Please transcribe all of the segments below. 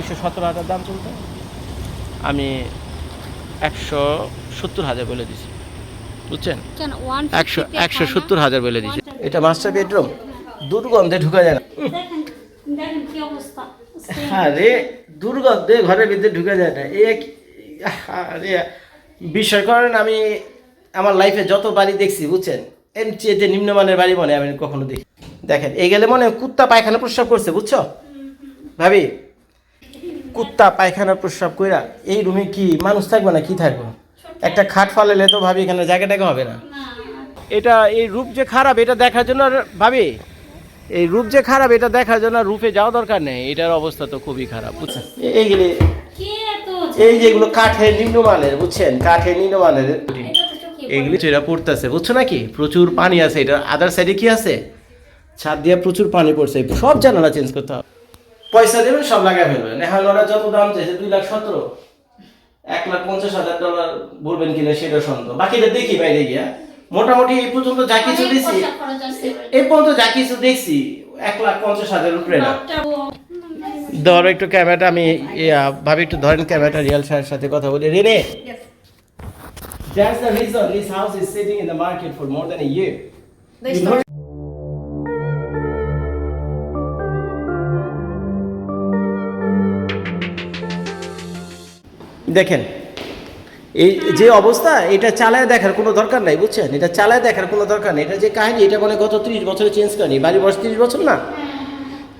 217,000 দাম চলতো, আমি 170,000 বলে দিছি, বুঝছেন? 170,000 বলে দিছি। এটা মাস্টার বেডরুম, দুর্গন্ধে ঢুকা যায় না। হ্যাঁ রে, দুর্গন্ধে ঘরের ভিতরে ঢুকা যায় না। আরে বিষয় করেন, আমি আমার লাইফে যত বাড়ি দেখছি, বুঝছেন, এর চেয়ে নিম্নমানের বাড়ি মনে আমি কখনো দেখি। দেখেন এই গেলে মনে কুত্তা পায়খানা প্রস্রাব করছে, বুঝছো ভাবি? কুত্তা পায়খানা প্রস্রাব কইরা এই রুমে কি মানুষ থাকবে না? কি থাকবে? একটা খাট ফালালে তো ভাবি এখানে জায়গাটাকে হবে না। এটা এই রূপ যে খারাপ এটা দেখার জন্য ভাবি, এই রূপ যে খারাপ এটা দেখার জন্য রূপে যাওয়া দরকার নেই। এটার অবস্থা তো খুবই খারাপ, বুঝছেন? এইগুলি এই যেগুলো কাঠের নিম্নমানের, বুঝছেন, কাঠের নিম্নমানের এইগুলি এরা পড়তেছে, বুঝছো নাকি? প্রচুর পানি আছে। এটা আদার সাইডে কি আছে? ছাদ দিয়ে প্রচুর পানি পড়ছে, সব জানালা চেঞ্জ করতে হবে। পয়সা দেবেন, সব লাগাই ফেলবেন। এখন ওরা যত দাম চাইছে 2,17,000, $1,50,000 বলবেন কিনা সেটা সন্দেহ। বাকিটা দেখি বাইরে গিয়া। মোটামুটি এই পর্যন্ত যা কিছু দেখছি, এই পর্যন্ত যা কিছু দেখছি 1,50,000 উপরে না। ধরো একটু ক্যামেরাটা, আমি ভাবি একটু ধরেন ক্যামেরাটা, রিয়াল স্যারের সাথে কথা বলি। রেনে, that's the reason this house is sitting in the market for more than a year. দেখেন এই যে অবস্থা, এটা চালায় দেখার কোনো দরকার নাই, বুঝছেন? এটা চালায় দেখার কোনো দরকার নেই। এটা যে কাহিনী, এটা মানে গত 30 বছরে চেঞ্জ করেনি। বাড়ি বয়স 30 বছর না,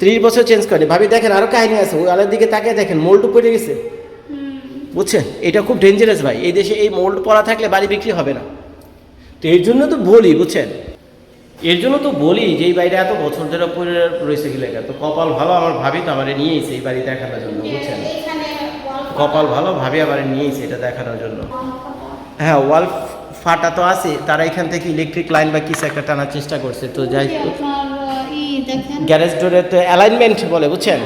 30 বছর চেঞ্জ করেনি। ভাবি দেখেন আরো কাহিনী আছে, ওই আলের দিকে তাকিয়ে দেখেন, মোল্ড পড়ে গেছে, বুঝছেন? এটা খুব ডেঞ্জারাস ভাই। এই দেশে এই মোল্ড পড়া থাকলে বাড়ি বিক্রি হবে না। তো এর জন্য তো বলি, বুঝছেন, এর জন্য তো বলি যে এই বাড়িটা এত বছর ধরে পড়ে রয়েছে কি লেখা। তো কপাল ভালো, আমার ভাবি তো আমার নিয়ে এসে এই বাড়ি দেখানোর জন্য, বুঝছেন? কপাল ভালো, ভাবি আবার নিয়েছে এটা দেখানোর জন্য। হ্যাঁ, ওয়াল ফাটা তো আছে, তারা এখান থেকে ইলেকট্রিক লাইন বা কিছু একটা টানার চেষ্টা করছে। তো যাই হোক, গ্যারেজ ডোরের তো অ্যালাইনমেন্ট বলে, বুঝছেন,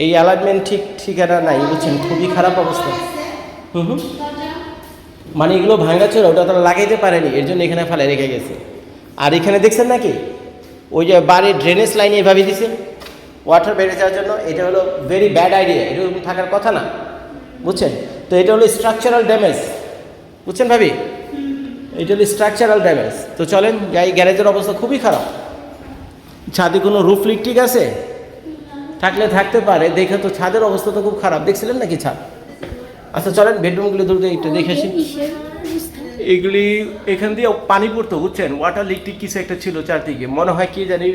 এই অ্যালাইনমেন্ট ঠিকানা নাই, বুঝছেন, খুবই খারাপ অবস্থা। মানে এগুলো ভাঙাচোরা, ওটা তারা লাগাইতে পারেনি, এর জন্য এখানে ফেলে রেখে গেছে। আর এখানে দেখছেন নাকি ওই যে বাড়ির ড্রেনেজ লাইন এইভাবে দিছে ওয়াটার বেড়ে যাওয়ার জন্য। এটা হলো ভেরি ব্যাড আইডিয়া, এরকম থাকার কথা না, বুঝছেন? তো এটা হলো স্ট্রাকচারাল ড্যামেজ, বুঝছেন ভাবি? এটা হলো স্ট্রাকচারাল ড্যামেজ। তো চলেন যাই, গ্যারেজের অবস্থা খুবই খারাপ। ছাদে কোনো রুফ লিক ঠিক আছে? থাকলে থাকতে পারে, দেখে তো ছাদের অবস্থা তো খুব খারাপ। দেখছিলেন নাকি ছাদ? আচ্ছা চলেন বেডরুমগুলি দ্রুত একটু দেখে আসি। এগুলি এখান দিয়ে পানি পড়তো, বুঝছেন, ওয়াটার লিক টিক কিছু একটা ছিল চারদিকে, মনে হয় কি জানি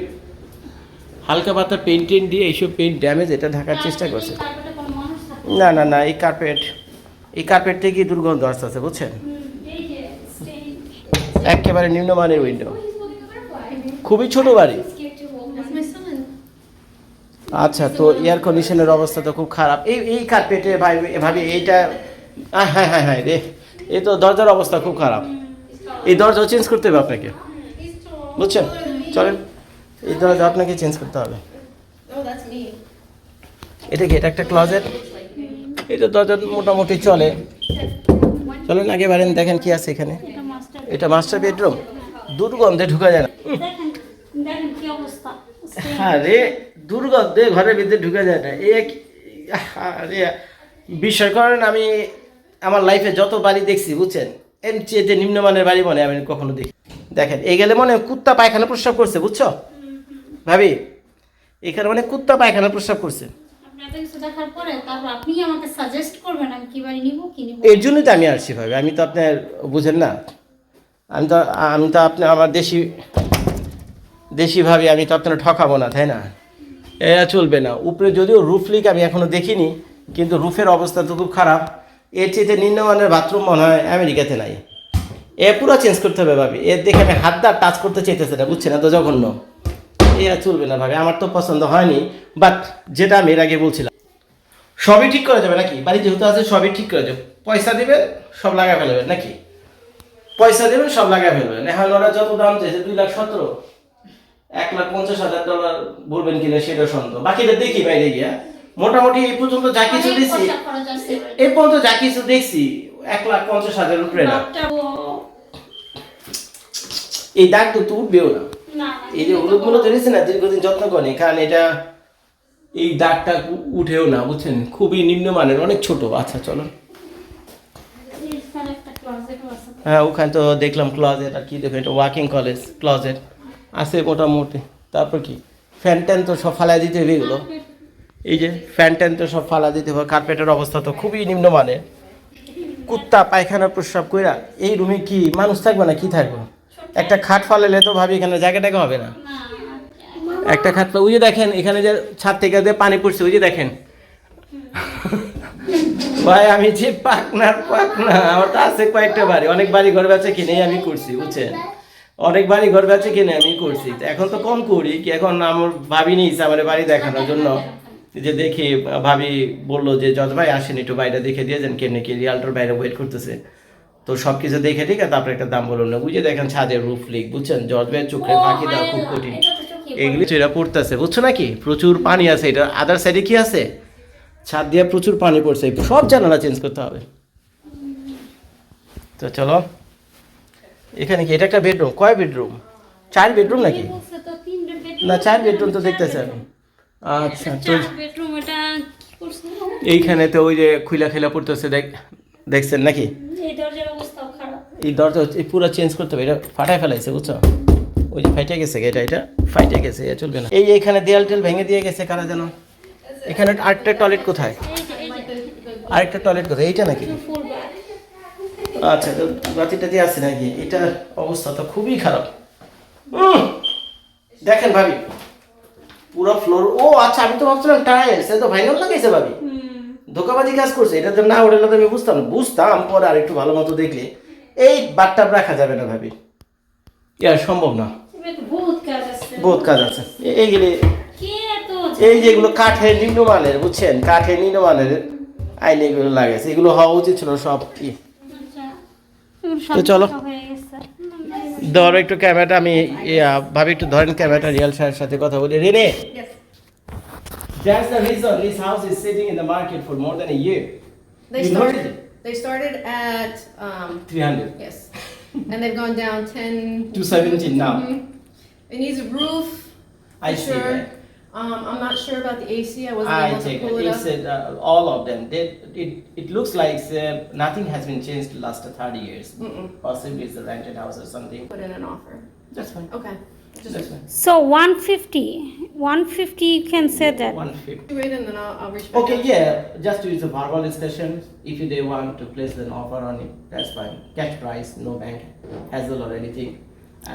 হালকা পাতা পেন্ট দিয়ে এইসব পেন্ট ড্যামেজ এটা ঢাকার চেষ্টা করছে। না না না, এই কার্পেট থেকে দুর্গন্ধ আসতেছে, বুঝছেন? একেবারে নিম্নমানের উইন্ডো, খুবই ছোট বাড়ি। আচ্ছা, তো এয়ার কন্ডিশনের অবস্থা তো খুব খারাপ। এই কার্পেটে ভাবি এইটা, হ্যাঁ হ্যাঁ হ্যাঁ রে, এই তো দরজার অবস্থা খুব খারাপ। এই দরজাও চেঞ্জ করতে হবে আপনাকে, বুঝছেন? চলেন, এই দরজা আপনাকে চেঞ্জ করতে হবে। এটা কি? এটা একটা ক্লজেট। এটা দরজা মোটামুটি চলে। চলেন আগে বাড়েন, দেখেন কি আছে এখানে। এটা মাস্টার বেডরুম, দুর্গন্ধে ঢুকা যায় না। হ্যাঁ রে, দুর্গন্ধে ঘরের ভিতরে ঢুকা যায় না। আরে বিষয় করেন, আমি আমার লাইফে যত বাড়ি দেখছি, বুঝছেন, এর চেয়ে নিম্নমানের বাড়ি মনে আমি কখনো দেখি। দেখেন এই গেলে মনে কুত্তা পায়খানা প্রস্রাব করছে, বুঝছো ভাবি? এখানে মানে কুত্তা পায়খানা প্রস্রাব করছে। এর জন্যই তো আমি আসছি ভাবি। আমি তো আপনার বুঝেন না, আমি তো আপনি আমার দেশি ভাবি, আমি তো আপনার ঠকাবো না, তাই না? এরা চলবে না। উপরে যদিও রুফ লিক আমি এখনো দেখিনি, কিন্তু রুফের অবস্থা তো খুব খারাপ। এর চেয়ে নিম্নমানের বাথরুম মনে হয় আমেরিকাতে নাই। এ পুরো চেঞ্জ করতে হবে ভাবি। এর দেখে আমি হাত দা টাচ করতে চাইতেছে না, বুঝছেন? এত জঘন্য। এরা চলবে না ভাবি, আমার তো পছন্দ হয়নি। বাট যেটা আমি এর আগে বলছিলাম, সবই ঠিক করা যাবে নাকি? বাড়ি যেহেতু আছে সবই ঠিক করা যাবে। পয়সা দেবেন, সব লাগাই ফেলবেন নাকি? পয়সা দেবেন, সব লাগাই ফেলবেন। এখন ওরা যত দাম চাইছে 2,17,000, $1,50,000 বলবেন কিনা সেটা সন্দেহ। বাকিটা দেখি বাইরে গিয়া। মোটামুটি এই পর্যন্ত যা কিছু দেখছি, এই পর্যন্ত যা কিছু দেখছি 1,50,000 উপরে না। এই দাগ তো উঠবেও না। এই যে হলুদ গুলো ধরেছে না, দীর্ঘদিন যত্ন করেনি, কারণ এটা এই দাগটা উঠেও না, বুঝছেন, খুবই নিম্নমানের, অনেক ছোট। আচ্ছা চলো। হ্যাঁ ওখানে তো দেখলাম ক্লজেট, আর কি দেখো এটা ওয়ার্কিং কলেজ ক্লজেট আছে মোটামুটি। তারপর কি ফ্যান ট্যান তো সব ফালাই দিতে হবে এগুলো, এই যে ফ্যান ট্যান তো সব ফালা দিতে হবে। কার্পেটের অবস্থা তো খুবই নিম্নমানের। কুত্তা পায়খানা প্রস্রাব কইরা এই রুমে কি মানুষ থাকবে না কি থাকবে? একটা খাট ফালাইলে তো ভাবি এখানে জায়গাটাকে হবে না। একটা খাট, ওই যে দেখেন এখানে যে ছাদ থেকে যে পানি পড়ছে, ওই যে দেখেন ভাই আমি যে পাকনা আমার তো আছে কয়েকটা বাড়ি, অনেক বাড়ি ঘর বেচে কিনে আমি করছি, বুঝছেন, অনেক বাড়ি ঘর বেচে কিনে আমি করছি। এখন তো কম করি কি, এখন আমার ভাবি নিয়েছে আমার বাড়ি দেখানোর জন্য, যে দেখি ভাবি বললো যে জজ ভাই আসেন একটু বাড়িটা দেখে দিয়ে যান, কেমনি কি রিয়ালটার বাইরে ওয়েট করতেছে। তো সব কিছু দেখে ঠিক আছে, তারপরে একটা দাম বলুন না, বুঝে দেখেন ছাদের রুফ লিক, বুঝছেন, জজ ভাইয়ের চোখে পাখি দেওয়া খুব কঠিন। এগুলি এরা পড়তেছে, বুঝছো নাকি, প্রচুর পানি আছে। এটা আদার সাইডে কি আছে, ছাদ দিয়ে প্রচুর পানি পড়ছে, সব জানালা চেঞ্জ করতে হবে। তো চলো, এখানে কি এটা একটা বেডরুম? কয় বেডরুম? 4 বেডরুম নাকি? না 4 বেডরুম তো দেখতেছি আমি। আচ্ছা তো এইখানে তো ওই যে খুলা খেলা পড়তেছে, দেখছেন নাকি? এই দরজা এই পুরো চেঞ্জ করতে হবে, এটা ফাটাই ফেলাইছে, বুঝছো, ওই যে ফাইটে গেছে, এটা ফাইটে গেছে, এটা চলবে না। এই এখানে দেয়াল টেল ভেঙে দিয়ে গেছে কারা যেন। এখানে আরেকটা টয়লেট কোথায়? আরেকটা টয়লেট কোথায়? এইটা নাকি? আচ্ছা তো বাতিটা দিয়ে আছে নাকি? এটার অবস্থা তো খুবই খারাপ। দেখেন ভাবি পুরো ফ্লোর, ও আচ্ছা আমি তো ভাবছিলাম টাইলস, এ তো ভাইনাল লাগাইছে ভাবি, ধোকাবাজি কাজ করছে। এটা তো না ওটা তো আমি বুঝতাম পরে আর একটু ভালো মতো দেখলে। এই বাথটাব রাখা যাবে না ভাবি, ইয়ার সম্ভব না, বহুত কাজ আছে। এইগুলি এই যেগুলো কাঠের নিম্নমানের, বুঝছেন, কাঠের নিম্নমানের আইনে এগুলো লাগাইছে, এগুলো হওয়া উচিত ছিল সব। কি তো চলো ধরো একটু ক্যামেরাটা, আমি ভাবি একটু ধরেন ক্যামেরাটা, রিয়াল সাহের সাথে কথা বলি। রেনে, that's the reason this house is sitting in the market for more than a year. They started at 300 yes, and they've gone down 10 to 17 now. It needs a roof. I for see sure. that. I'm not sure about the AC. I wasn't I able to take pull it. it It up. said all of them. It looks like nothing has been changed the last 30 years. Possibly it's a rented house or something. Put in an offer. That's fine. Okay. That's fine. So 150 you can say that. 150. Wait, and then I'll reach back Okay, out. yeah. Just to use a verbal discussion. If they want to place an offer on it, that's fine. Cash price, no bank hassle or anything.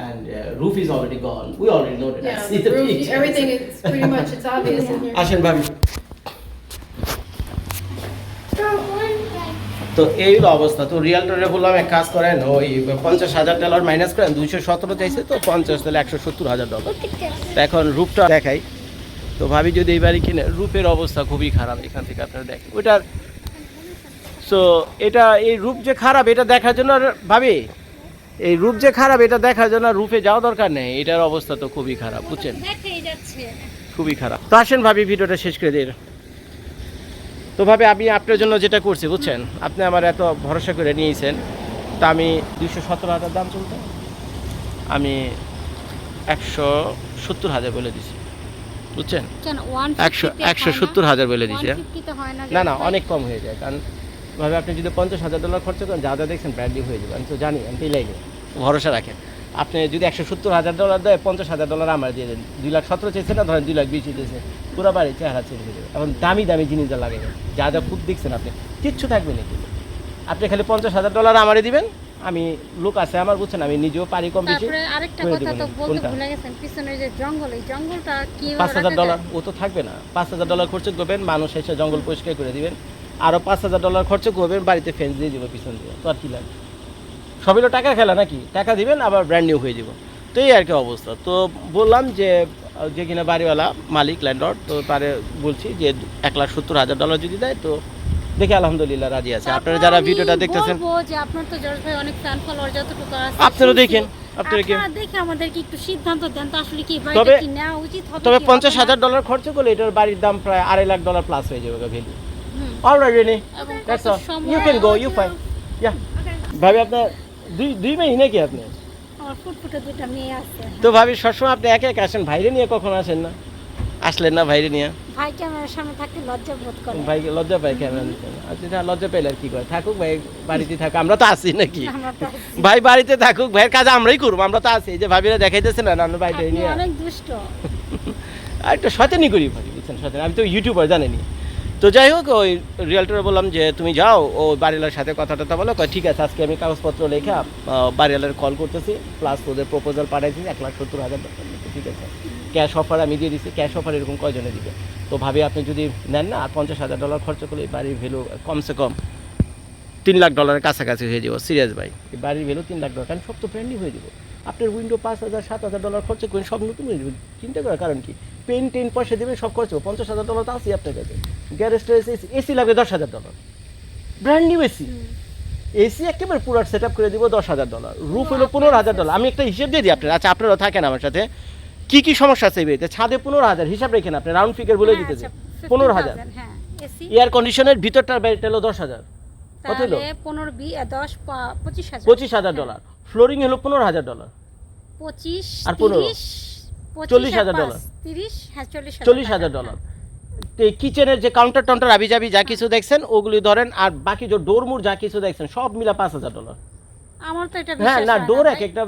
And roof is already gone. We already know that. I Yeah, see the the roof, pictures. everything is pretty much, it's obvious in here. আসেন ভাবি। তো এই হলো অবস্থা। তো রিয়ালটরে বললাম এক কাজ করেন, ওই $50,000 মাইনাস করেন, 217 চাইছে তো 50 তাহলে $170,000। তো এখন রূপটা দেখাই। তো ভাবি যদি এই বাড়ি কিনে, রূপের অবস্থা খুবই খারাপ, এখান থেকে আপনারা দেখেন ওইটার। সো এটা এই রূপ যে খারাপ এটা দেখার জন্য ভাবি, এই রূপ যে খারাপ এটা দেখার জন্য রূপে যাওয়া দরকার নেই, এটার অবস্থা তো খুবই খারাপ, বুঝছেন, খুবই খারাপ। তো আসেন ভাবি ভিডিওটা শেষ করে দিই। তো ভাবে আমি আপনার জন্য যেটা করছি, বুঝছেন, আপনি আমার এত ভরসা করে নিয়েছেন, তা আমি 217,000 দাম চলতে আমি 170,000 বলে দিছি, বুঝছেন, 170,000 বলে দিছি। না না অনেক কম হয়ে যায়, কারণ ভাবে আপনি যদি $50,000 খরচ করেন, যা যা দেখছেন ব্র্যান্ড নিউ হয়ে যাবে, আমি তো জানি, আমি এই লাইনে ভরসা রাখেন। আপনি যদি $170,000 দেয়, $50,000 আমার দিয়ে দেন, 2,17,000 চেয়েছে না, ধরেন 2,20,000 দিয়েছে, পুরো বাড়ি চেহারা চেঞ্জ হয়ে যাবে। এখন দামি দামি জিনিস যা লাগে, যা যা খুব দেখছেন আপনি, কিচ্ছু থাকবে না কিন্তু। আপনি খালি $50,000 আমারে দিবেন, আমি লোক আছে আমার, বুঝছেন, আমি নিজেও পারি কম বেশি। আরেকটা কথা তো বলতে ভুলে গেছেন, পিছনে যে জঙ্গল, এই জঙ্গলটা কি $5,000 ও তো থাকবে না। $5,000 খরচ করবেন, মানুষ এসে জঙ্গল পরিষ্কার করে দিবেন, আরও $5,000 খরচ করবেন, বাড়িতে ফেন্স দিয়ে দেবো পিছন দিয়ে, তো আর কি লাগে, সবই তো টাকা খেলা নাকি, টাকা দিবেন আবার ব্র্যান্ড নিউ হয়ে যাব। তো এই আর কি অবস্থা। তো বললাম যে কিনা বাড়িওয়ালা মালিক ল্যান্ডলর্ড, তো তারে বলছি যে $1,70,000 যদি দেয়, তো দেখে আলহামদুলিল্লাহ রাজি আছে। আপনারা যারা ভিডিওটা দেখতেছেন, আপনার তো জর্জ ভাই অনেক ফ্যান ফলোয়ার যতটুকু আছে, আপনারা দেখেন, আপনারা দেখে আমাদেরকে একটু সিদ্ধান্ত দেন তো আসলে কি তবে কি নেওয়া উচিত হবে। তবে $50,000 খরচ করলে এটার বাড়ির দাম প্রায় $2,50,000 প্লাস হয়ে যাবে value. Alright Renee, that's all, you can go, you fine. Yeah ভাবি আপনার দুই মেয়ে নাকি আপনি? আমার ফুটফুটে দুটো মেয়ে আছে। তো ভাবি সবসময় আপনি একা একা আসেন, ভাইরে নিয়ে কখন আসেন না? আসলেন না ভাইরে নিয়ে? ভাই ক্যামেরার সামনে থাকতে লজ্জা বোধ করে। ভাইকে লজ্জা পায় ক্যামেরা নিতে? আচ্ছা লজ্জা পেলে আর কি করে, থাকুক ভাই বাড়িতে থাকুক, আমরা তো আছি নাকি? আমরা তো আছি। ভাই বাড়িতে থাকুক, ভাইয়ের কাজ আমরাই করবো, আমরা তো আছি। এই যে ভাবিরা দেখাইতেছে না নানু ভাইটা আপনি নিয়ে, অনেক দুষ্ট। আর একটা শয়তানি করি ভাই, বুঝছেন শয়তানি, আমি তো ইউটিউবার জানেনি। তো যাই হোক ওই রিয়েলটরে বললাম যে তুমি যাও, ও বাড়িওয়ালার সাথে কথা টথা বলো, কয় ঠিক আছে আজকে আমি কাগজপত্র লেখা বাড়িওয়ালার কল করতেছি, প্লাস ওদের প্রপোজাল পাঠাইছি 1,70,000 টাকা, ঠিক আছে ক্যাশ অফার আমি দিয়ে দিচ্ছি। ক্যাশ অফার এরকম কয়জনে দিবে? তো ভাবি আপনি যদি নেন না, আর $50,000 খরচ করলে এই বাড়ির ভ্যালু কমসে কম $3 লাখ কাছাকাছি হয়ে যাবো। সিরিয়াস ভাই, এই বাড়ির ভ্যালু $3 লাখ, কারণ সব তো ব্র্যান্ডই হয়ে যাবো। আপনার উইন্ডো $5,000-7,000 খরচ করেন, সব নতুন হয়ে যাবে। চিন্তা করার কারণ কি? পেন পয়সা দেবেন, সব খরচ হবে। $50,000 তো আছে আপনার কাছে। গ্যারেজটা এসি লাগবে $10,000, ব্র্যান্ড নিউ এসি। এসি একেবারে পুরো সেট আপ করে দিব $10,000, রুফ হলো $15,000। আমি একটা হিসেব দিয়ে দিই আপনার, আচ্ছা আপনারাও থাকেন আমার সাথে, কি কি সমস্যা আছে এই বাড়িতে? ছাদে 15,000 হিসাব রেখেন আপনি, রাউন্ড ফিগার বলে হ্যাঁ, দিতেছে আচ্ছা, 15,000। 50,000, হ্যাঁ, এসি। এয়ার কন্ডিশনের ভিতরটার বাড়িটা হলো 10,000, কত হলো? তাহলে 15 10 25,000। $25,000। ফ্লোরিং হলো $15,000, 25 আর 15, 30 $40,000, 30, হ্যাঁ, $40,000। তো কিচেনের যে কাউন্টার টাউন্টার আবি যাবি যা কিছু দেখছেন ওগুলি ধরেন, আর বাকি যে ডোরমুর যা কিছু দেখছেন সব মিলা $5,000। আমার তো এটা হ্যাঁ বিশ্বাস না, হয় ডোর ভাই। এক একটা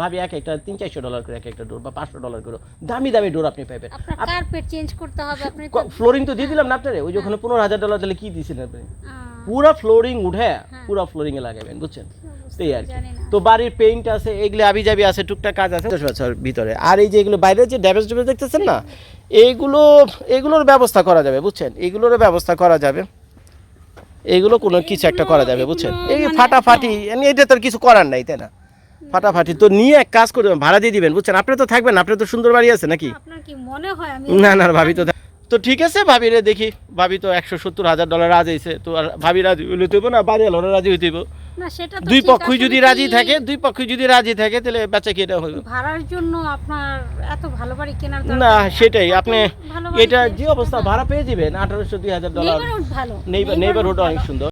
ভাবি এক একটা $300-400 করে এক একটা ডোর, বা $500 করে দামি দামি ডোর আপনি পাবেন। আপনার কার্পেট চেঞ্জ করতে হবে, আপনি তো ফ্লোরিং তো দিয়ে দিলাম না আপনারে, ওই যে ওখানে $15,000 দিলে কি দিয়েছেন আপনি? আহ, পুরো ফ্লোরিং উঠে পুরো ফ্লোরিং এ লাগাবেন, বুঝছেন? এই আর কি। জানি না। তো বাড়ির পেইন্ট আছে, এগুলো আবি যাবি আছে, টুকটাক কাজ আছে ভিতরে। আর এই যে এগুলো বাইরে যে ড্যামেজ দেখতেছেন না, এগুলোর ব্যবস্থা করা যাবে, বুঝছেন? এগুলোর ব্যবস্থা করা যাবে, এগুলো কোনো কিছু একটা করা যাবে, বুঝছেন? এই মানে ফাটাফাটি এটা তো আর কিছু করার নাই, তাই না? ফাটাফাটি তো নিয়ে এক কাজ করবেন, ভাড়া দিয়ে দিবেন, বুঝছেন? আপনি তো থাকবেন, আপনার তো সুন্দর বাড়ি আছে নাকি? আপনার কি মনে হয় আমি না না ভাবি তো তো ঠিক আছে, ভাবিরে দেখি, ভাবি তো $170,000 রাজি হয়েছে, তো আর ভাবি রাজি হইলে তৈব না, বাড়ি আলোরা রাজি হইতেইব। না, সেটা তো দুই ঠিক, পক্ষই যদি আসলে রাজি কি থাকে, তাহলে বেচা কি এটা হইব? ভাড়ার জন্য আপনার এত ভালো বাড়ি কেনার না দরকার নেই। সেটাই, এত আপনি ভালো বাড়ি এটা পেয়েছেন যে অবস্থা না। ভাড়া পেয়ে যাবেন $1,800-2,000। Neighborhood ভালো, নেইবারহুড ভালো। অনেক সুন্দর।